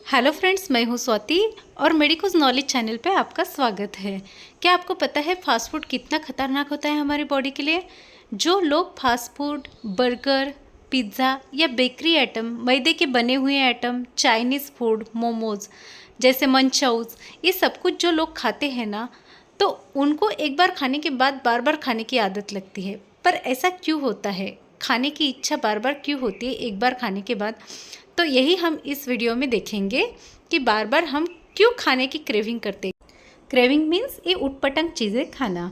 Hello friends, मैं हूं स्वाति और मेडिकोज नॉलेज चैनल पे आपका स्वागत है। क्या आपको पता है फास्ट फूड कितना खतरनाक होता है हमारी बॉडी के लिए? जो लोग फास्ट फूड, बर्गर, पिज़्ज़ा या बेकरी आइटम, मैदे के बने हुए आइटम, चाइनीज़ फूड, मोमोज जैसे मंचाउज, ये सब कुछ जो लोग खाते हैं ना, तो उनको एक बार खाने के बाद बार बार खाने की आदत लगती है। पर ऐसा क्यों होता है? खाने की इच्छा बार बार क्यों होती है एक बार खाने के बाद? तो यही हम इस वीडियो में देखेंगे कि बार बार हम क्यों खाने की क्रेविंग करते हैं। क्रेविंग मीन्स ये उटपटांग चीज़ें खाना।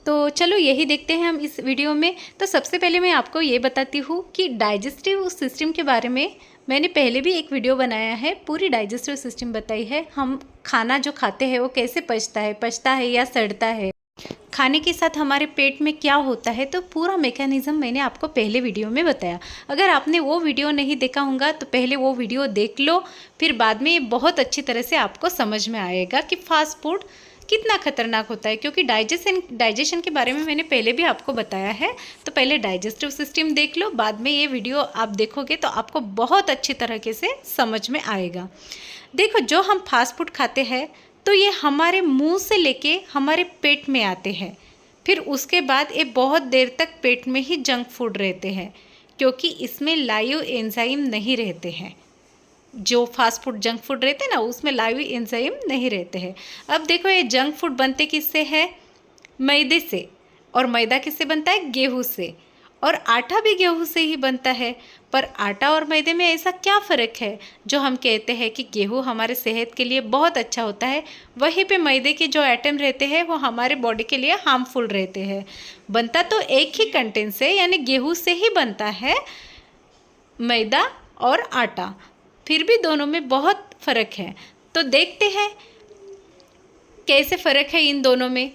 तो चलो यही देखते हैं हम इस वीडियो में। तो सबसे पहले मैं आपको ये बताती हूँ कि डाइजेस्टिव सिस्टम के बारे में मैंने पहले भी एक वीडियो बनाया है, पूरी डाइजेस्टिव सिस्टम बताई है। हम खाना जो खाते हैं वो कैसे पचता है या सड़ता है, खाने के साथ हमारे पेट में क्या होता है, तो पूरा मैकेनिज़्म मैंने आपको पहले वीडियो में बताया। अगर आपने वो वीडियो नहीं देखा होगा तो पहले वो वीडियो देख लो, फिर बाद में ये बहुत अच्छी तरह से आपको समझ में आएगा कि फास्ट फूड कितना खतरनाक होता है। क्योंकि डाइजेशन के बारे में मैंने पहले भी आपको बताया है। तो पहले डाइजेस्टिव सिस्टम देख लो, बाद में ये वीडियो आप देखोगे तो आपको बहुत अच्छी तरीके से समझ में आएगा। देखो, जो हम फास्ट फूड खाते हैं तो ये हमारे मुंह से लेके हमारे पेट में आते हैं, फिर उसके बाद ये बहुत देर तक पेट में ही जंक फूड रहते हैं, क्योंकि इसमें लाइव एंजाइम नहीं रहते हैं। जो फास्ट फूड जंक फूड रहते हैं ना, उसमें लाइव एंजाइम नहीं रहते हैं। अब देखो, ये जंक फूड बनते किससे है? मैदे से। और मैदा किससे बनता है? गेहूँ से। और आटा भी गेहूँ से ही बनता है। पर आटा और मैदे में ऐसा क्या फ़र्क है जो हम कहते हैं कि गेहूँ हमारे सेहत के लिए बहुत अच्छा होता है, वहीं पे मैदे के जो आइटम रहते हैं वो हमारे बॉडी के लिए हार्मफुल रहते हैं? बनता तो एक ही कंटेंट से, यानी गेहूँ से ही बनता है मैदा और आटा, फिर भी दोनों में बहुत फ़र्क है। तो देखते हैं कैसे फ़र्क है इन दोनों में।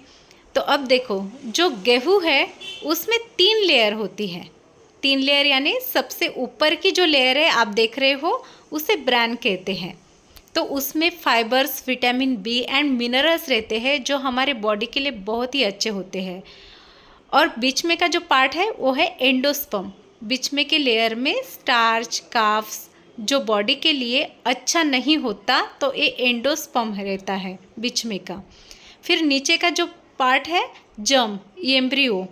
तो अब देखो, जो गेहूँ है उसमें 3 लेयर होती है। 3 लेयर यानी सबसे ऊपर की जो लेयर है आप देख रहे हो, उसे ब्रैन कहते हैं। तो उसमें fibres, vitamin B and minerals रहते हैं जो हमारे बॉडी के लिए बहुत ही अच्छे होते हैं। और बीच में का जो पार्ट है वो है एंडोस्पर्म। बीच में के लेयर में स्टार्च, कार्ब्स जो बॉडी के लिए अच्छा नहीं होता, तो ये एंडोस्पर्म रहता है बीच में का। फिर नीचे का जो पार्ट है जर्म, एम्ब्रियो,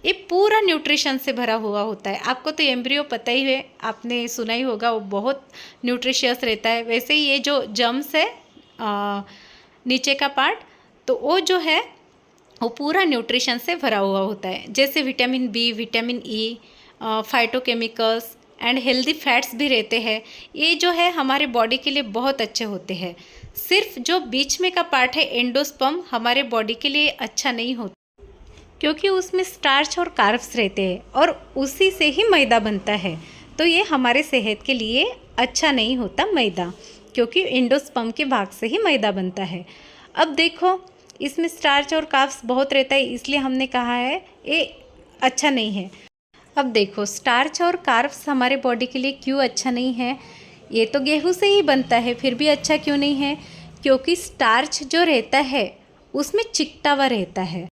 ये पूरा न्यूट्रिशन से भरा हुआ होता है। आपको तो एम्ब्रियो पता ही है, आपने सुना ही होगा, वो बहुत न्यूट्रिशियस रहता है। वैसे ही ये जो जर्म्स है नीचे का पार्ट, तो वो जो है वो पूरा न्यूट्रिशन से भरा हुआ होता है। जैसे vitamin B, vitamin E, phytochemicals and healthy fats भी रहते हैं। ये जो है हमारे बॉडी के लिए बहुत अच्छे होते हैं। सिर्फ जो बीच में का पार्ट है एंडोस्पर्म, हमारे बॉडी के लिए अच्छा नहीं होता, क्योंकि उसमें स्टार्च और कार्ब्स रहते हैं और उसी से ही मैदा बनता है। तो ये हमारे सेहत के लिए अच्छा नहीं होता मैदा, क्योंकि एंडोस्पर्म के भाग से ही मैदा बनता है। अब देखो, इसमें स्टार्च और कार्ब्स बहुत रहता है, इसलिए हमने कहा है ये अच्छा नहीं है। अब देखो, स्टार्च और कार्ब्स हमारे बॉडी के लिए क्यों अच्छा नहीं है? ये तो गेहूं से ही बनता है, फिर भी अच्छा क्यों नहीं है? क्योंकि स्टार्च जो रहता है उसमें चिकटावा रहता है।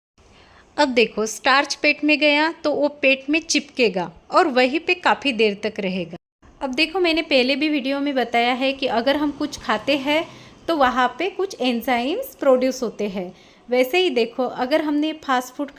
अब देखो, स्टार्च पेट में गया तो वो पेट में चिपकेगा और वहीं पे काफ़ी देर तक रहेगा। अब देखो, मैंने पहले भी वीडियो में बताया है कि अगर हम कुछ खाते हैं तो वहाँ पे कुछ एंजाइम्स प्रोड्यूस होते हैं। वैसे ही देखो, अगर हमने फास्ट फूड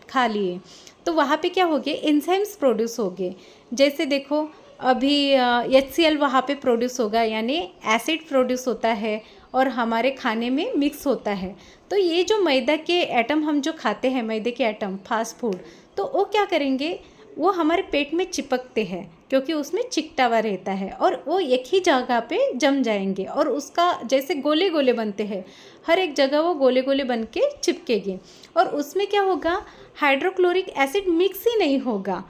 खा लिए तो वहाँ पे क्या हो गए? एंजाइम्स प्रोड्यूस हो गए। जैसे देखो, अभी HCl वहाँ पे प्रोड्यूस होगा, यानी एसिड प्रोड्यूस होता है और हमारे खाने में मिक्स होता है। तो ये जो मैदा के एटम हम जो खाते हैं, मैदे के एटम फास्ट फूड, तो वो क्या करेंगे? वो हमारे पेट में चिपकते हैं, क्योंकि उसमें चिकटावा रहता है और वो एक ही जगह पे जम जाएंगे और उसका जैसे गोले गोले बनते हैं, हर एक जगह वो गोले गोले बन के चिपकेंगे। और उसमें क्या होगा? हाइड्रोक्लोरिक एसिड मिक्स ही नहीं होगा,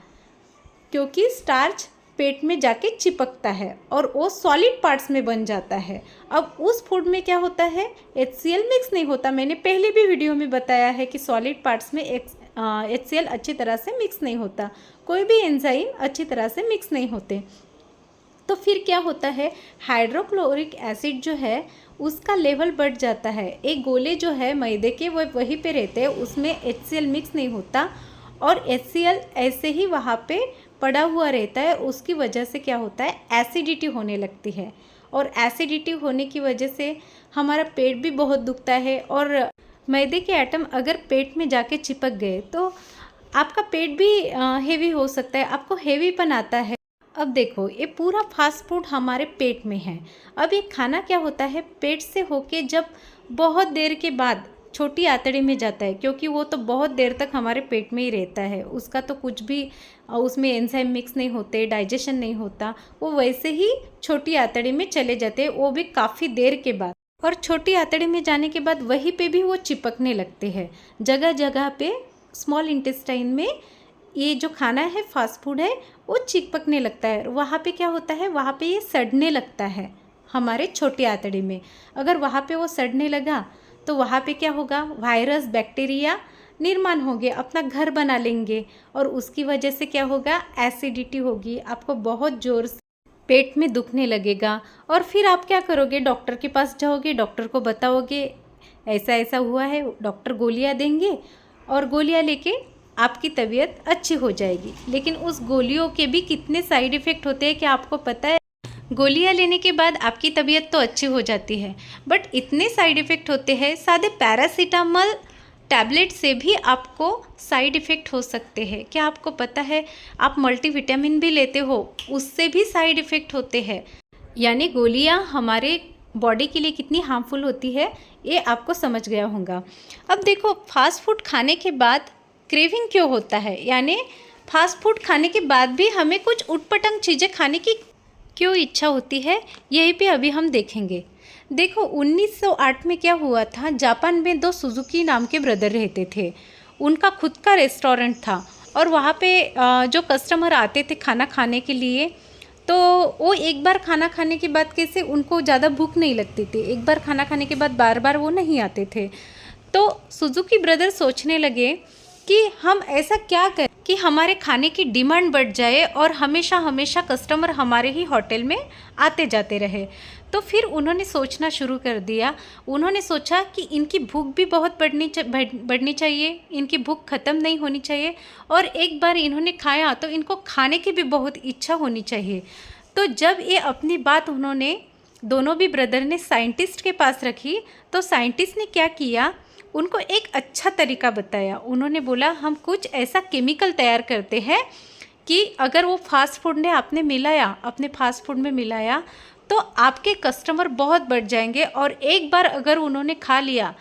क्योंकि स्टार्च पेट में जाके चिपकता है और वो सॉलिड पार्ट्स में बन जाता है। अब उस फूड में क्या होता है? HCl मिक्स नहीं होता। मैंने पहले भी वीडियो में बताया है कि सॉलिड पार्ट्स में HCl अच्छी तरह से मिक्स नहीं होता, कोई भी एंजाइम अच्छी तरह से मिक्स नहीं होते। तो फिर क्या होता है? हाइड्रोक्लोरिक एसिड जो है उसका लेवल बढ़ जाता है। एक गोले जो है मैदे के वो वहीं पे रहते हैं, उसमें HCl मिक्स नहीं होता और HCl ऐसे ही वहाँ पे पड़ा हुआ रहता है। उसकी वजह से क्या होता है? एसिडिटी होने लगती है और एसिडिटी होने की वजह से हमारा पेट भी बहुत दुखता है। और मैदे के आइटम अगर पेट में जाके चिपक गए तो आपका पेट भी हेवी हो सकता है, आपको हेवीपन आता है। अब देखो, ये पूरा फास्ट फूड हमारे पेट में है। अब ये खाना क्या होता है, पेट से होके जब बहुत देर के बाद छोटी आंतड़ी में जाता है, क्योंकि वो तो बहुत देर तक हमारे पेट में ही रहता है, उसका तो कुछ भी उसमें एंजाइम मिक्स नहीं होते, डाइजेशन नहीं होता, वो वैसे ही छोटी आंतड़ी में चले जाते हैं, वो भी काफ़ी देर के बाद। और छोटी आंतड़ी में जाने के बाद वहीं पे भी वो चिपकने लगते हैं जगह जगह पे। स्मॉल इंटेस्टाइन में ये जो खाना है, फास्ट फूड है, वो चिपकने लगता है। वहाँ पे क्या होता है, वहाँ पे ये सड़ने लगता है हमारे छोटी आंतड़ी में। अगर वहाँ पे वो सड़ने लगा तो वहाँ पे क्या होगा, वायरस बैक्टीरिया निर्माण होंगे, अपना घर बना लेंगे, और उसकी वजह से क्या होगा, एसिडिटी होगी, आपको बहुत ज़ोर से पेट में दुखने लगेगा। और फिर आप क्या करोगे, डॉक्टर के पास जाओगे, डॉक्टर को बताओगे ऐसा ऐसा हुआ है, डॉक्टर गोलियां देंगे और गोलियां लेके आपकी तबीयत अच्छी हो जाएगी। लेकिन उस गोलियों के भी कितने साइड इफ़ेक्ट होते हैं क्या आपको पता है? गोलियां लेने के बाद आपकी तबीयत तो अच्छी हो जाती है, बट इतने साइड इफ़ेक्ट होते हैं, सादे पैरासीटामोल टैबलेट से भी आपको साइड इफ़ेक्ट हो सकते हैं। क्या आपको पता है? आप मल्टीविटामिन भी लेते हो, उससे भी साइड इफ़ेक्ट होते हैं। यानी गोलियां हमारे बॉडी के लिए कितनी हार्मफुल होती है, ये आपको समझ गया होगा। अब देखो, फास्ट फूड खाने के बाद क्रेविंग क्यों होता है, यानी फास्ट फूड खाने के बाद भी हमें कुछ उटपटांग चीज़ें खाने की क्यों इच्छा होती है, यही पे अभी हम देखेंगे। देखो, 1908 में क्या हुआ था, जापान में दो सुजुकी नाम के ब्रदर रहते थे। उनका खुद का रेस्टोरेंट था और वहाँ पे जो कस्टमर आते थे खाना खाने के लिए, तो वो एक बार खाना खाने के बाद कैसे उनको ज़्यादा भूख नहीं लगती थी, एक बार खाना खाने के बाद बार बार वो नहीं आते थे। तो सुजुकी ब्रदर सोचने लगे कि हम ऐसा क्या करें कि हमारे खाने की डिमांड बढ़ जाए और हमेशा हमेशा कस्टमर हमारे ही होटल में आते जाते रहे। तो फिर उन्होंने सोचना शुरू कर दिया। उन्होंने सोचा कि इनकी भूख भी बहुत बढ़नी चाहिए, इनकी भूख ख़त्म नहीं होनी चाहिए, और एक बार इन्होंने खाया तो इनको खाने की भी बहुत इच्छा होनी चाहिए। तो जब ये अपनी बात उन्होंने दोनों भी ब्रदर ने साइंटिस्ट के पास रखी, तो साइंटिस्ट ने क्या किया, उनको एक अच्छा तरीका बताया। उन्होंने बोला, हम कुछ ऐसा केमिकल तैयार करते हैं कि अगर वो फास्ट फूड ने अपने फास्ट फूड में मिलाया तो आपके कस्टमर बहुत बढ़ जाएंगे, और एक बार अगर उन्होंने खा लिया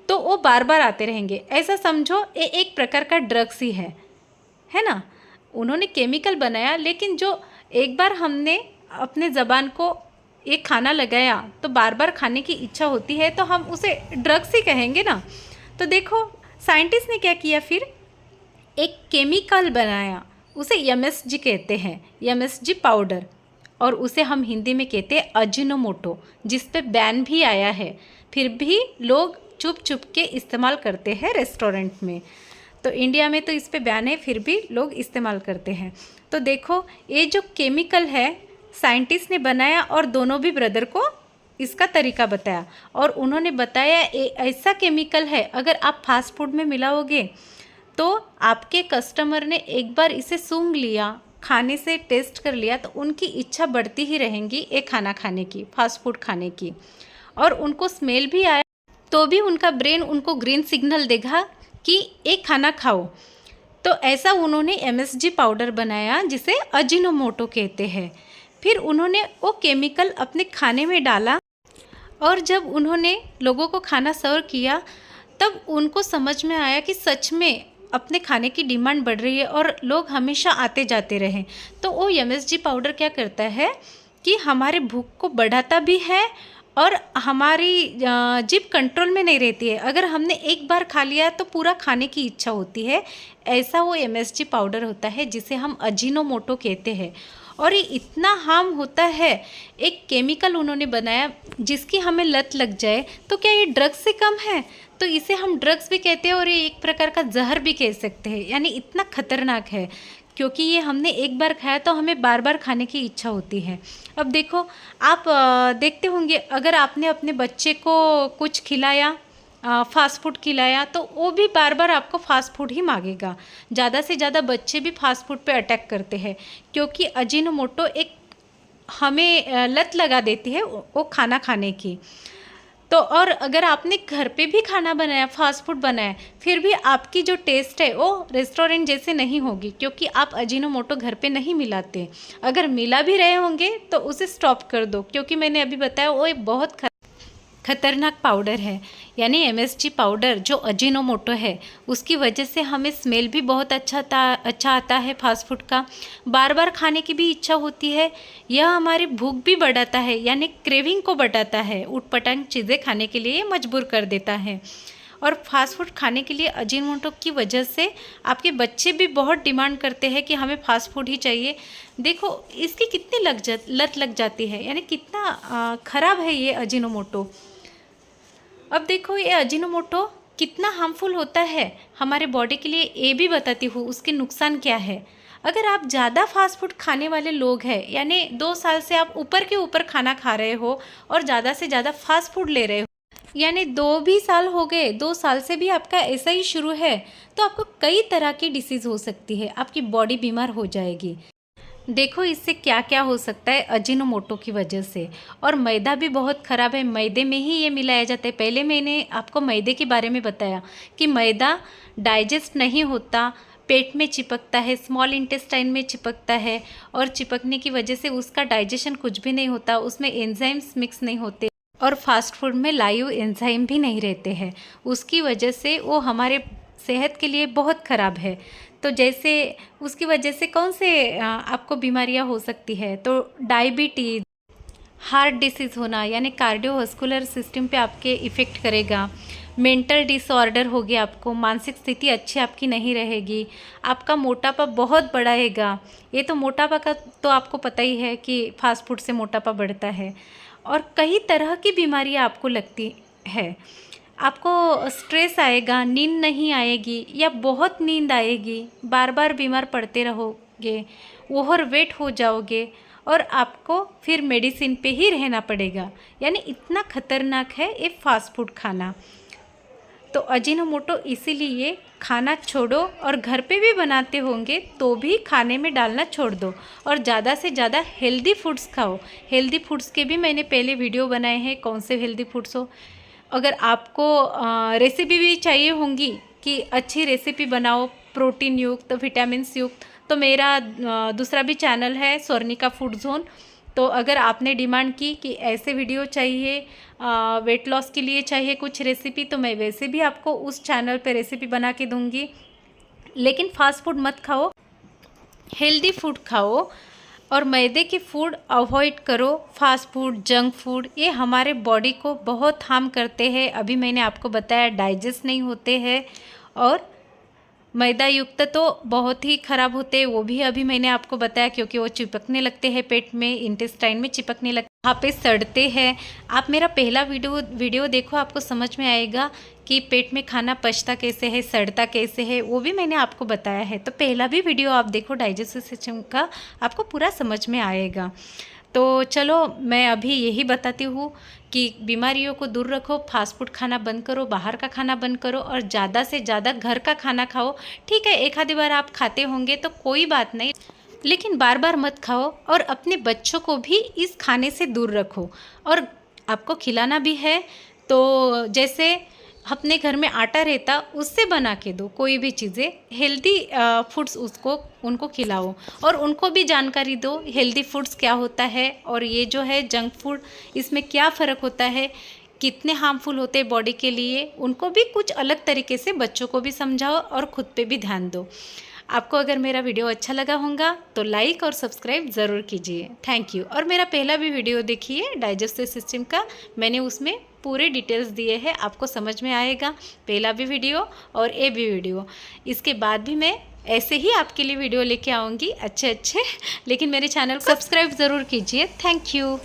तो वो बार बार आते रहेंगे। ऐसा समझो, ये एक प्रकार का ड्रग्स ही है ना। उन्होंने केमिकल बनाया, लेकिन जो एक बार हमने अपने ज़बान को एक खाना लगाया तो बार बार खाने की इच्छा होती है, तो हम उसे ड्रग्स ही कहेंगे ना। तो देखो, साइंटिस्ट ने क्या किया, फिर एक केमिकल बनाया, उसे एमएसजी कहते हैं, एमएसजी पाउडर, और उसे हम हिंदी में कहते हैं अजीनोमोटो, जिस पे बैन भी आया है, फिर भी लोग चुप चुप के इस्तेमाल करते हैं रेस्टोरेंट में। तो इंडिया में तो इस पे बैन है, फिर भी लोग इस्तेमाल करते हैं। तो देखो, ये जो केमिकल है साइंटिस्ट ने बनाया और दोनों भी ब्रदर को इसका तरीका बताया, और उन्होंने बताया ऐसा केमिकल है, अगर आप फास्ट फूड में मिलाओगे तो आपके कस्टमर ने एक बार इसे सूंघ लिया, खाने से टेस्ट कर लिया, तो उनकी इच्छा बढ़ती ही रहेंगी एक खाना खाने की, फास्ट फूड खाने की। और उनको स्मेल भी आया तो भी उनका ब्रेन उनको ग्रीन सिग्नल देगा कि एक खाना खाओ। तो ऐसा उन्होंने एमएसजी पाउडर बनाया, जिसे अजीनोमोटो कहते हैं। फिर उन्होंने वो केमिकल अपने खाने में डाला, और जब उन्होंने लोगों को खाना सर्व किया तब उनको समझ में आया कि सच में अपने खाने की डिमांड बढ़ रही है और लोग हमेशा आते जाते रहें। तो वो एमएसजी पाउडर क्या करता है कि हमारे भूख को बढ़ाता भी है, और हमारी जिभ कंट्रोल में नहीं रहती है। अगर हमने एक बार खा लिया तो पूरा खाने की इच्छा होती है। ऐसा वो एमएसजी पाउडर होता है, जिसे हम अजीनोमोटो कहते हैं। और ये इतना हार्म होता है, एक केमिकल उन्होंने बनाया जिसकी हमें लत लग जाए, तो क्या ये ड्रग्स से कम है? तो इसे हम ड्रग्स भी कहते हैं और ये एक प्रकार का जहर भी कह सकते हैं। यानी इतना खतरनाक है, क्योंकि ये हमने एक बार खाया तो हमें बार बार खाने की इच्छा होती है। अब देखो, आप देखते होंगे, अगर आपने अपने बच्चे को कुछ खिलाया, फास्ट फूड खिलाया, तो वो भी बार बार आपको फास्ट फूड ही मांगेगा। ज़्यादा से ज़्यादा बच्चे भी फास्ट फूड पे अटैक करते हैं, क्योंकि अजीनोमोटो एक हमें लत लगा देती है वो खाना खाने की। तो और अगर आपने घर पे भी खाना बनाया, फास्ट फूड बनाया, फिर भी आपकी जो टेस्ट है वो रेस्टोरेंट जैसे नहीं होगी, क्योंकि आप अजीनोमोटो घर पे नहीं मिलाते। अगर मिला भी रहे होंगे तो उसे स्टॉप कर दो, क्योंकि मैंने अभी बताया वो एक बहुत खतरनाक पाउडर है। यानी एमएसजी पाउडर जो अजीनोमोटो है, उसकी वजह से हमें स्मेल भी बहुत अच्छा आता है फास्ट फूड का। बार बार खाने की भी इच्छा होती है। यह हमारी भूख भी बढ़ाता है, यानी क्रेविंग को बढ़ाता है। उटपटांग चीज़ें खाने के लिए मजबूर कर देता है। और फास्ट फूड खाने के लिए अजीनोमोटो की वजह से आपके बच्चे भी बहुत डिमांड करते हैं कि हमें फास्ट फूड ही चाहिए। देखो इसकी कितनी लत लग जाती है, यानी कितना ख़राब है ये अजीनोमोटो। अब देखो ये अजीनोमोटो कितना हार्मफुल होता है हमारे बॉडी के लिए, ये भी बताती हूँ उसके नुकसान क्या है। अगर आप ज़्यादा फास्ट फूड खाने वाले लोग हैं, यानी 2 साल से आप ऊपर के ऊपर खाना खा रहे हो और ज़्यादा से ज़्यादा फास्ट फूड ले रहे हो, यानी 2 भी साल हो गए, 2 साल से भी आपका ऐसा ही शुरू है, तो आपको कई तरह की डिसीज़ हो सकती है, आपकी बॉडी बीमार हो जाएगी। देखो इससे क्या क्या हो सकता है अजीनोमोटो की वजह से। और मैदा भी बहुत ख़राब है, मैदे में ही ये मिलाया जाता है। पहले मैंने आपको मैदे के बारे में बताया कि मैदा डाइजेस्ट नहीं होता, पेट में चिपकता है, स्मॉल इंटेस्टाइन में चिपकता है, और चिपकने की वजह से उसका डाइजेशन कुछ भी नहीं होता, उसमें एंजाइम्स मिक्स नहीं होते, और फास्ट फूड में लाइव एंजाइम भी नहीं रहते हैं। उसकी वजह से वो हमारे सेहत के लिए बहुत ख़राब है। तो जैसे उसकी वजह से कौन से आपको बीमारियां हो सकती है, तो डायबिटीज़, हार्ट डिसीज़ होना, यानी कार्डियोवास्कुलर सिस्टम पे आपके इफ़ेक्ट करेगा। मेंटल डिसऑर्डर हो गया, आपको मानसिक स्थिति अच्छी आपकी नहीं रहेगी। आपका मोटापा बहुत बढ़ाएगा। ये तो मोटापा का तो आपको पता ही है कि फास्ट फूड से मोटापा बढ़ता है। और कई तरह की बीमारियां आपको लगती है। आपको स्ट्रेस आएगा, नींद नहीं आएगी या बहुत नींद आएगी, बार बार बीमार पड़ते रहोगे, ओवरवेट हो जाओगे, और आपको फिर मेडिसिन पे ही रहना पड़ेगा। यानी इतना खतरनाक है ये फास्ट फूड खाना। तो अजीनोमोटो इसीलिए खाना छोड़ो, और घर पे भी बनाते होंगे तो भी खाने में डालना छोड़ दो, और ज़्यादा से ज़्यादा हेल्दी फूड्स खाओ। हेल्दी फूड्स के भी मैंने पहले वीडियो बनाए हैं, कौन से हेल्दी फूड्स हो। अगर आपको रेसिपी भी चाहिए होंगी कि अच्छी रेसिपी बनाओ प्रोटीन युक्त, विटामिन युक्त, तो मेरा दूसरा भी चैनल है स्वर्णिका फूड जोन। तो अगर आपने डिमांड की कि ऐसे वीडियो चाहिए, वेट लॉस के लिए चाहिए कुछ रेसिपी, तो मैं वैसे भी आपको उस चैनल पे रेसिपी बना के दूंगी। लेकिन फास्ट फूड मत खाओ, हेल्दी फूड खाओ, और मैदे के फूड अवॉइड करो। फास्ट फूड, जंक फूड, ये हमारे बॉडी को बहुत हार्म करते हैं। अभी मैंने आपको बताया डाइजेस्ट नहीं होते हैं, और मैदा युक्त तो बहुत ही ख़राब होते हैं, वो भी अभी मैंने आपको बताया, क्योंकि वो चिपकने लगते हैं पेट में, इंटेस्टाइन में चिपकने लगते, वहाँ पे सड़ते हैं। आप मेरा पहला वीडियो देखो, आपको समझ में आएगा कि पेट में खाना पचता कैसे है, सड़ता कैसे है, वो भी मैंने आपको बताया है। तो पहला भी वीडियो आप देखो डाइजेस्टिव सिस्टम का, आपको पूरा समझ में आएगा। तो चलो मैं अभी यही बताती हूँ कि बीमारियों को दूर रखो, फास्ट फूड खाना बंद करो, बाहर का खाना बंद करो, और ज़्यादा से ज़्यादा घर का खाना खाओ। ठीक है, एक आधी बार आप खाते होंगे तो कोई बात नहीं, लेकिन बार बार मत खाओ, और अपने बच्चों को भी इस खाने से दूर रखो। और आपको खिलाना भी है तो जैसे अपने घर में आटा रहता उससे बना के दो, कोई भी चीज़ें हेल्दी फूड्स उनको खिलाओ, और उनको भी जानकारी दो हेल्दी फूड्स क्या होता है, और ये जो है जंक फूड, इसमें क्या फ़र्क होता है, कितने हार्मफुल होते हैं बॉडी के लिए। उनको भी कुछ अलग तरीके से बच्चों को भी समझाओ, और ख़ुद पे भी ध्यान दो। आपको अगर मेरा वीडियो अच्छा लगा होगा तो लाइक और सब्सक्राइब ज़रूर कीजिए। Thank you. और मेरा पहला भी वीडियो देखिए डाइजेस्टिव सिस्टम का, मैंने उसमें पूरे डिटेल्स दिए हैं, आपको समझ में आएगा। पहला भी वीडियो और ये भी वीडियो, इसके बाद भी मैं ऐसे ही आपके लिए वीडियो लेके आऊँगी अच्छे, लेकिन मेरे चैनल को सब्सक्राइब ज़रूर कीजिए। Thank you.